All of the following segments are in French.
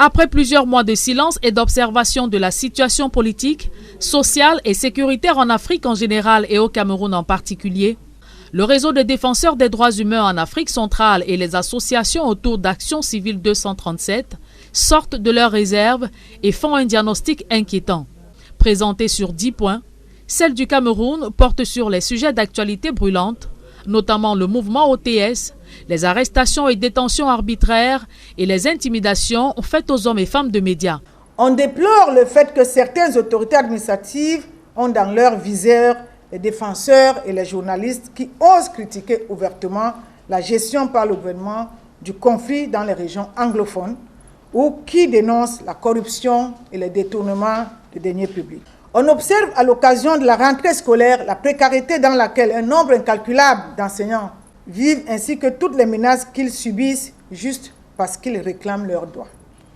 Après plusieurs mois de silence et d'observation de la situation politique, sociale et sécuritaire en Afrique en général et au Cameroun en particulier, le réseau des défenseurs des droits humains en Afrique centrale et les associations autour d'Action civile 237 sortent de leurs réserves et font un diagnostic inquiétant. Présenté sur 10 points, celle du Cameroun porte sur les sujets d'actualité brûlantes, notamment le mouvement OTS, les arrestations et détentions arbitraires et les intimidations faites aux hommes et femmes de médias. On déplore le fait que certaines autorités administratives ont dans leur viseur les défenseurs et les journalistes qui osent critiquer ouvertement la gestion par le gouvernement du conflit dans les régions anglophones ou qui dénoncent la corruption et les détournements des deniers publics. On observe à l'occasion de la rentrée scolaire la précarité dans laquelle un nombre incalculable d'enseignants vivent ainsi que toutes les menaces qu'ils subissent juste parce qu'ils réclament leurs droits.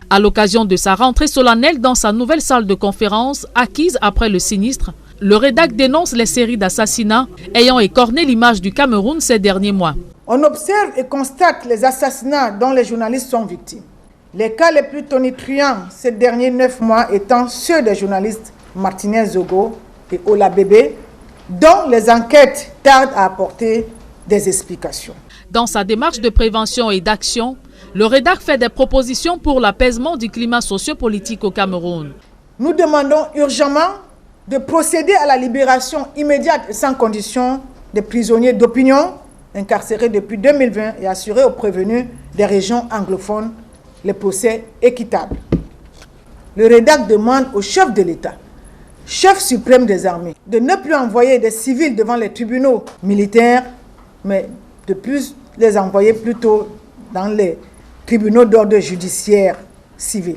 À l'occasion de sa rentrée solennelle dans sa nouvelle salle de conférence acquise après le sinistre, le REDAC dénonce les séries d'assassinats ayant écorné l'image du Cameroun ces derniers mois. On observe et constate les assassinats dont les journalistes sont victimes. Les cas les plus tonitruants ces derniers 9 mois étant ceux des journalistes Martinez Zogo et Ola Bébé, dont les enquêtes tardent à apporter des explications. Dans sa démarche de prévention et d'action, le REDAC fait des propositions pour l'apaisement du climat sociopolitique au Cameroun. Nous demandons urgemment de procéder à la libération immédiate et sans condition des prisonniers d'opinion incarcérés depuis 2020 et assurer aux prévenus des régions anglophones les procès équitables. Le REDAC demande au chef de l'État, chef suprême des armées, de ne plus envoyer des civils devant les tribunaux militaires, mais de plus les envoyer plutôt dans les tribunaux d'ordre judiciaire civil.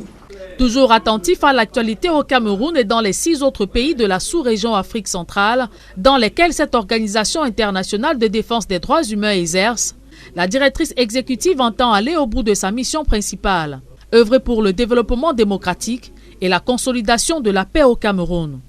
Toujours attentif à l'actualité au Cameroun et dans les 6 autres pays de la sous-région Afrique centrale, dans lesquels cette organisation internationale de défense des droits humains exerce, la directrice exécutive entend aller au bout de sa mission principale, œuvrer pour le développement démocratique et la consolidation de la paix au Cameroun.